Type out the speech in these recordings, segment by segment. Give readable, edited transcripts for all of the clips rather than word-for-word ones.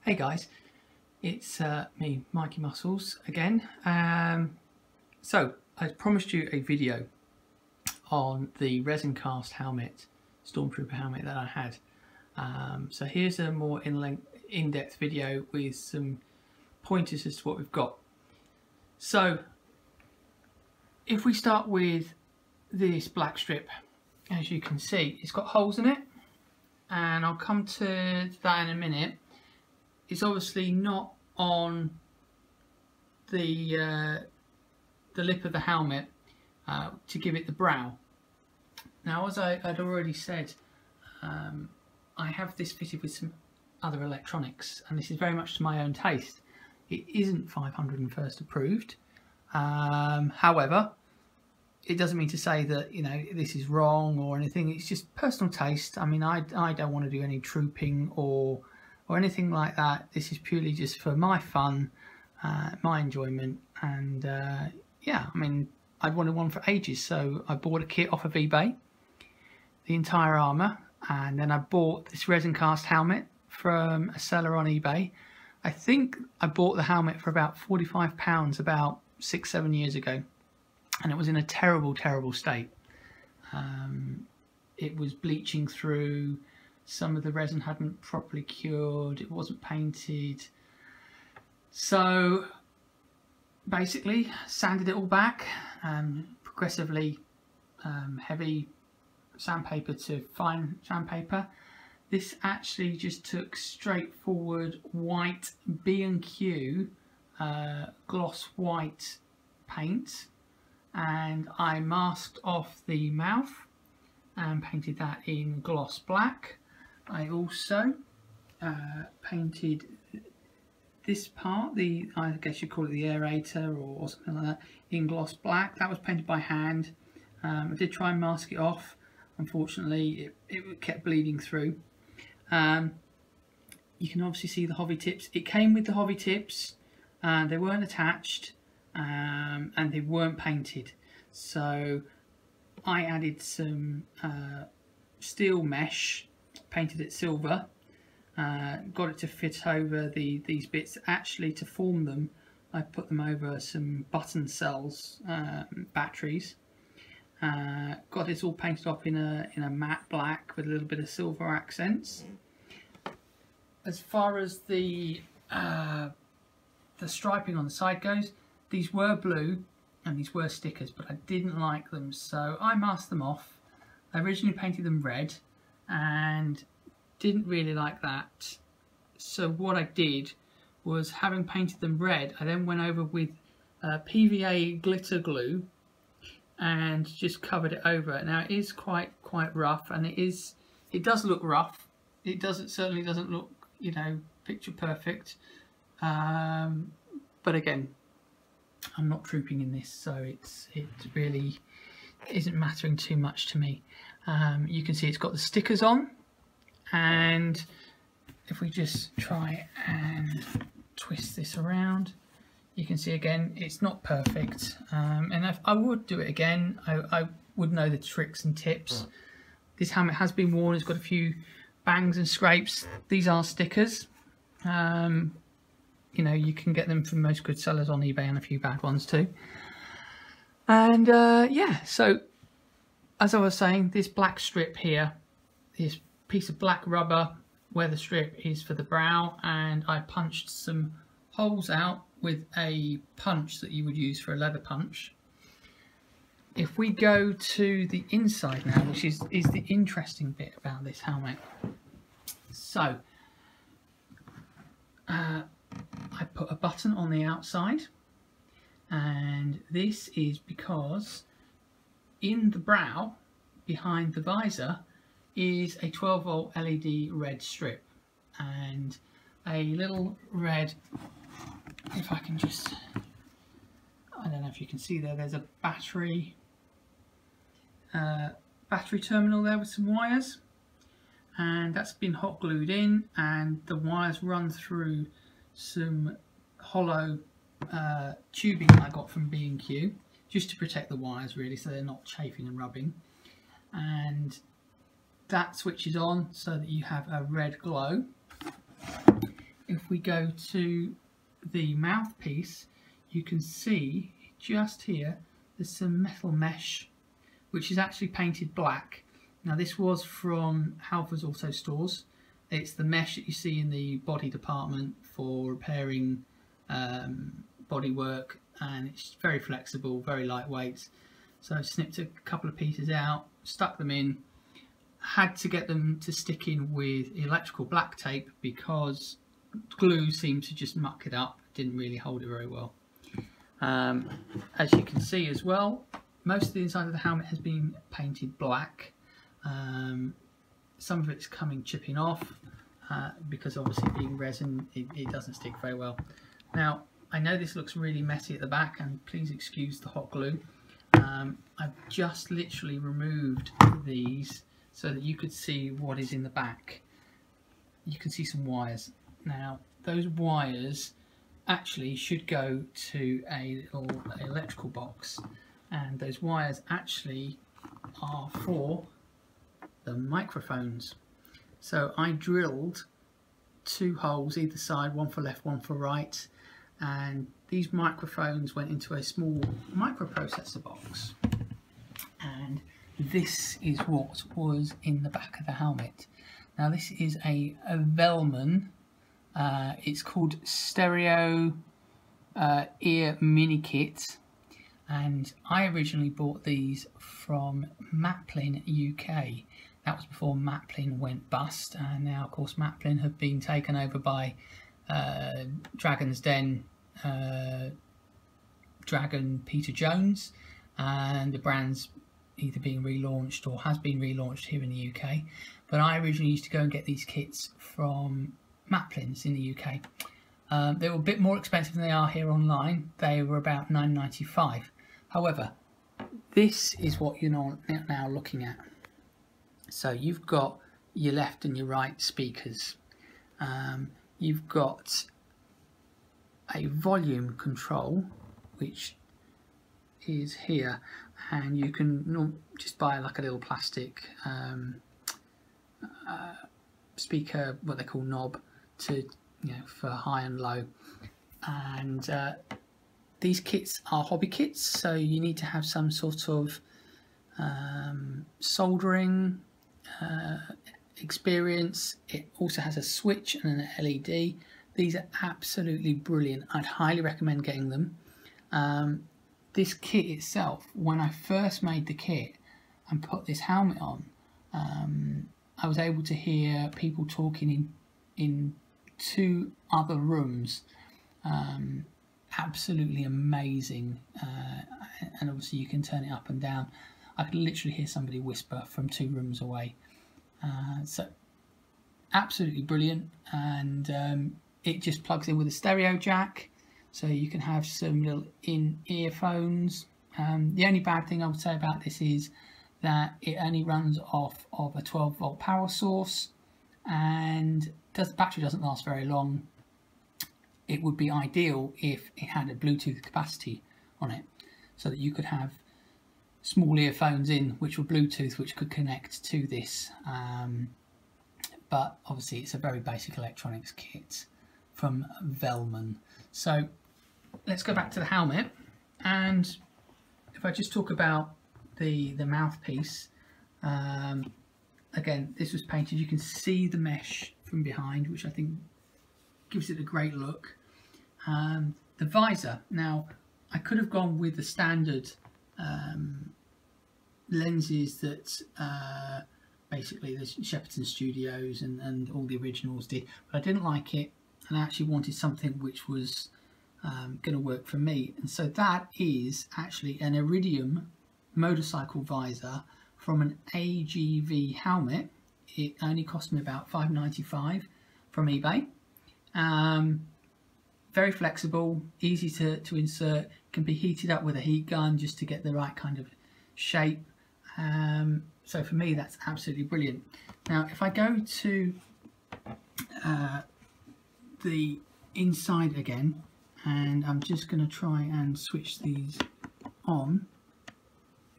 Hey guys, it's me, Mikey Muscles again. So I promised you a video on the resin cast helmet, Stormtrooper helmet that I had. So here's a more in-depth video with some pointers as to what we've got. So if we start with this black strip, as you can see, it's got holes in it, and I'll come to that in a minute. It's obviously not on the lip of the helmet to give it the brow. Now, as I'd already said, I have this fitted with some other electronics, and this is very much to my own taste. It isn't 501st approved. However, it doesn't mean to say that, you know, this is wrong or anything. It's just personal taste. I mean, I don't want to do any trooping or anything like that. This is purely just for my fun, my enjoyment, and yeah, I mean, I'd wanted one for ages, so I bought a kit off of eBay, the entire armour, and then I bought this resin cast helmet from a seller on eBay. I think I bought the helmet for about £45 about 6-7 years ago, and it was in a terrible state. It was bleaching through. Some of the resin hadn't properly cured, it wasn't painted. So basically sanded it all back, progressively heavy sandpaper to fine sandpaper. This actually just took straightforward white B&Q gloss white paint, and I masked off the mouth and painted that in gloss black. I also painted this part, I guess you call it the aerator or something like that, in gloss black. That was painted by hand. I did try and mask it off. Unfortunately, it kept bleeding through. You can obviously see the hobby tips. It came with the hobby tips. They weren't attached, and they weren't painted. So I added some steel mesh, painted it silver, got it to fit over these bits. Actually, to form them, I put them over some button cells, batteries. Got this all painted up in a matte black with a little bit of silver accents. As far as the striping on the side goes, these were blue and these were stickers, but I didn't like them, so I masked them off. I originally painted them red and didn't really like that, so what I did was, having painted them red, I then went over with PVA glitter glue and just covered it over. Now it is quite rough, and it does look rough. It certainly doesn't look, you know, picture perfect, but again, I'm not trooping in this, so it really isn't mattering too much to me. You can see it's got the stickers on, and if we just try and twist this around, you can see again it's not perfect, and if I would do it again, I would know the tricks and tips. This helmet has been worn, it's got a few bangs and scrapes. These are stickers. You know, you can get them from most good sellers on eBay, and a few bad ones too. And yeah, so as I was saying, this black strip here, this piece of black rubber where the strip is for the brow, and I punched some holes out with a punch that you would use for a leather punch. If we go to the inside now, which is the interesting bit about this helmet. So I put a button on the outside, and this is because in the brow behind the visor is a 12-volt LED red strip, and a little red, if I can just, I don't know if you can see there's a battery terminal there with some wires, and that's been hot glued in, and the wires run through some hollow tubing I got from B&Q, just to protect the wires really, so they're not chafing and rubbing. And that switches on so that you have a red glow. if we go to the mouthpiece, you can see just here there's some metal mesh which is actually painted black. Now this was from Halfords Auto Stores. It's the mesh that you see in the body department for repairing bodywork, and it's very flexible, very lightweight. So I snipped a couple of pieces out, stuck them in, had to get them to stick in with electrical black tape because glue seemed to just muck it up, didn't really hold it very well. As you can see as well, most of the inside of the helmet has been painted black. Some of it's chipping off because obviously being resin, it doesn't stick very well. Now I know this looks really messy at the back, and please excuse the hot glue. I've just literally removed these so that you could see what is in the back. You can see some wires. Now those wires actually should go to a little electrical box, and those wires actually are for the microphones. So I drilled 2 holes either side, one for left, one for right, and these microphones went into a small microprocessor box, and this is what was in the back of the helmet. Now this is a Velman, it's called Stereo Ear Mini Kit, and I originally bought these from Maplin UK. That was before Maplin went bust, and now of course Maplin have been taken over by Dragon's Den Dragon Peter Jones, and the brand's either being relaunched or has been relaunched here in the UK. But I originally used to go and get these kits from Maplin's in the UK. They were a bit more expensive than they are here online. They were about £9.95. However, this is what you're now looking at. So you've got your left and your right speakers. You've got a volume control, which is here, and you can just buy like a little plastic speaker, what they call knob, to for high and low. And these kits are hobby kits, so you need to have some sort of soldering experience. It also has a switch and an LED. These are absolutely brilliant. I'd highly recommend getting them. This kit itself, when I first made the kit and put this helmet on, I was able to hear people talking in 2 other rooms. Absolutely amazing. And obviously you can turn it up and down. I could literally hear somebody whisper from 2 rooms away. So absolutely brilliant, and it just plugs in with a stereo jack, so you can have some little earphones. The only bad thing I would say about this is that it only runs off of a 12-volt power source, and the battery doesn't last very long. It would be ideal if it had a Bluetooth capacity on it, so that you could have small earphones in which were Bluetooth, which could connect to this. But obviously it's a very basic electronics kit from Velman. So let's go back to the helmet, and if I just talk about the mouthpiece, again, this was painted. You can see the mesh from behind, which I think gives it a great look. The visor, now I could have gone with the standard lenses that basically the Shepperton Studios and all the originals did, but I didn't like it, and I actually wanted something which was going to work for me. And so that is actually an Iridium motorcycle visor from an AGV helmet. It only cost me about $5.95 from eBay. Very flexible, easy to insert, can be heated up with a heat gun just to get the right kind of shape. So for me, that's absolutely brilliant. Now if I go to the inside again, and I'm just going to try and switch these on.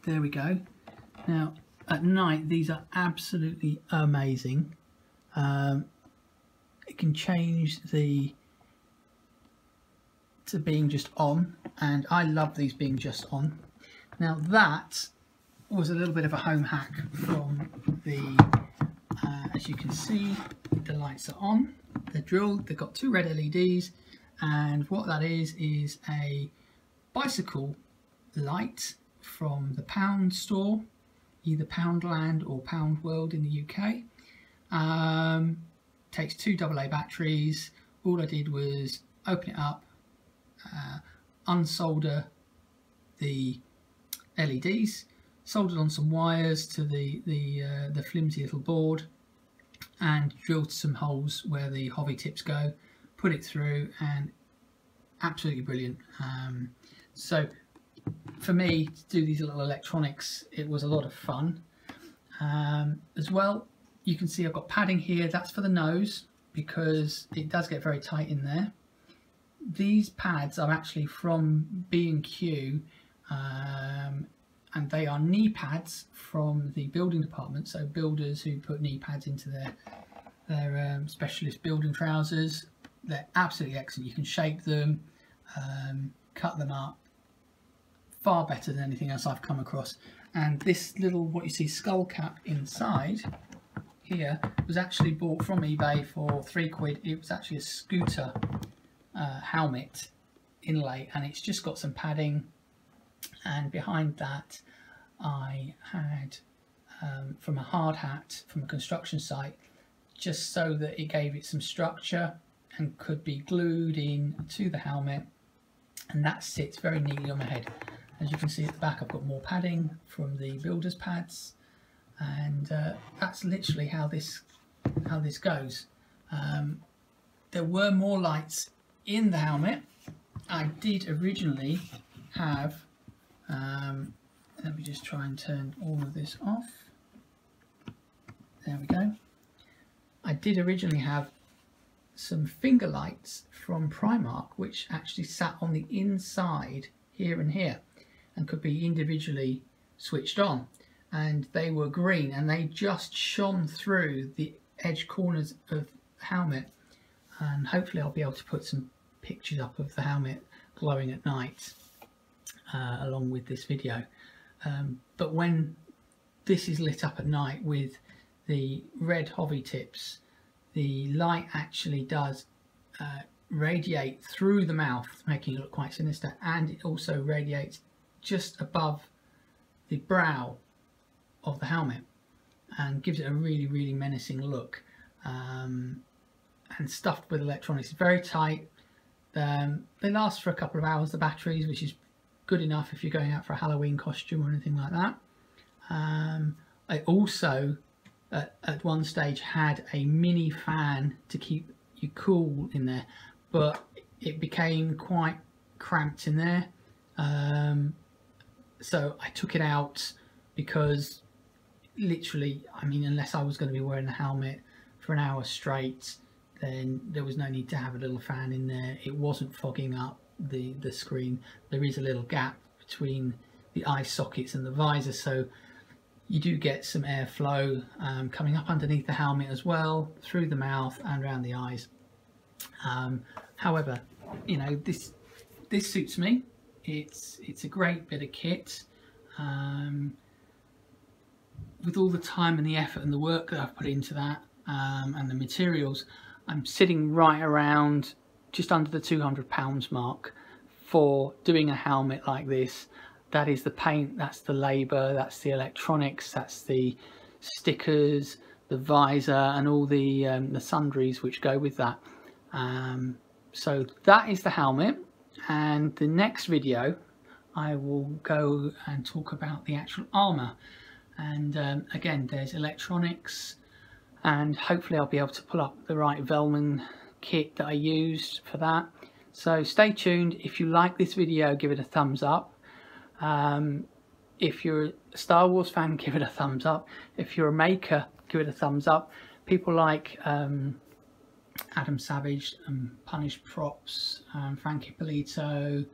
There we go. Now at night these are absolutely amazing. It can change to being just on, and I love these being just on. Now that was a little bit of a home hack from the, as you can see, the lights are on, they're drilled, they've got 2 red LEDs, and what that is a bicycle light from the Pound store, either Poundland or Pound World in the UK. Takes 2 AA batteries. All I did was open it up, unsolder the LEDs, soldered on some wires to the flimsy little board, and drilled some holes where the hobby tips go, put it through, and absolutely brilliant. So for me to do these little electronics, it was a lot of fun. As well, you can see I've got padding here. That's for the nose because it does get very tight in there. These pads are actually from B&Q, and they are knee pads from the building department, so builders who put knee pads into their specialist building trousers. They're absolutely excellent. You can shape them, cut them up, far better than anything else I've come across. And this little, what you see, skull cap inside here was actually bought from eBay for £3. It was actually a scooter helmet inlay, and it's just got some padding. And behind that I had from a hard hat from a construction site, just so that it gave it some structure and could be glued in to the helmet, and that sits very neatly on my head. As you can see at the back, I've got more padding from the builder's pads, and that's literally how this goes. There were more lights in the helmet. I did originally have, let me just try and turn all of this off. There we go. I did originally have some finger lights from Primark, which actually sat on the inside here and here, and could be individually switched on, and they were green and they just shone through the edge corners of the helmet, and hopefully I'll be able to put some pictures up of the helmet glowing at night along with this video. But when this is lit up at night with the red hobby tips, the light actually does radiate through the mouth, making it look quite sinister, and it also radiates just above the brow of the helmet and gives it a really menacing look. And stuffed with electronics, very tight. They last for a couple of hours, the batteries, which is good enough if you're going out for a Halloween costume or anything like that. I also at one stage had a mini fan to keep you cool in there, but it became quite cramped in there. So I took it out because literally, I mean, unless I was going to be wearing the helmet for an hour straight, then there was no need to have a little fan in there. It wasn't fogging up the screen. There is a little gap between the eye sockets and the visor, so you do get some airflow coming up underneath the helmet as well, through the mouth and around the eyes. However, you know, this suits me. It's a great bit of kit. With all the time and the effort and the work that I've put into that, and the materials, I'm sitting right around just under the £200 mark for doing a helmet like this. That is the paint, that's the labour, that's the electronics, that's the stickers, the visor, and all the sundries which go with that. So that is the helmet, and the next video I will go and talk about the actual armour. And again, there's electronics, and hopefully I'll be able to pull up the right Velman kit that I used for that. So stay tuned. If you like this video, give it a thumbs up. If you're a Star Wars fan, give it a thumbs up. If you're a maker, give it a thumbs up. People like Adam Savage, Punished Props, Frank Ippolito,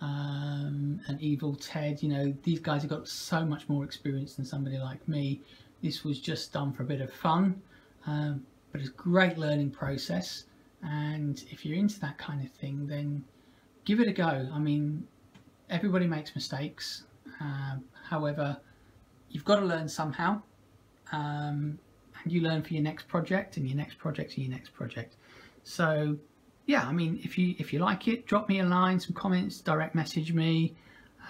and Evil Ted, you know, these guys have got so much more experience than somebody like me. This was just done for a bit of fun, but it's a great learning process. and if you're into that kind of thing, then give it a go. I mean, everybody makes mistakes, however, you've got to learn somehow, and you learn for your next project and your next project and your next project. So yeah, I mean, if you like it, drop me a line, some comments, direct message me.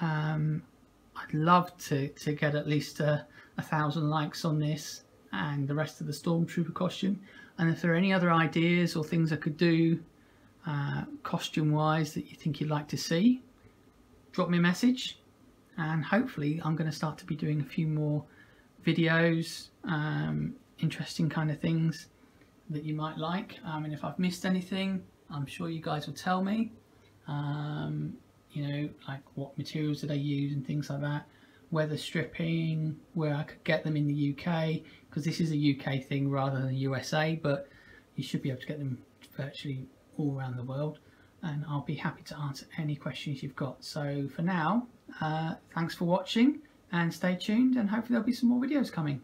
I'd love to get at least 1,000 likes on this and the rest of the Stormtrooper costume. And if there are any other ideas or things I could do costume wise that you think you'd like to see, drop me a message, and hopefully I'm going to start to be doing a few more videos, interesting kind of things that you might like. And if I've missed anything, I'm sure you guys will tell me. You know, like what materials did I use and things like that, weather stripping, where I could get them in the UK, because this is a UK thing rather than USA, but you should be able to get them virtually all around the world, and I'll be happy to answer any questions you've got. So for now, thanks for watching, and stay tuned, and hopefully there'll be some more videos coming.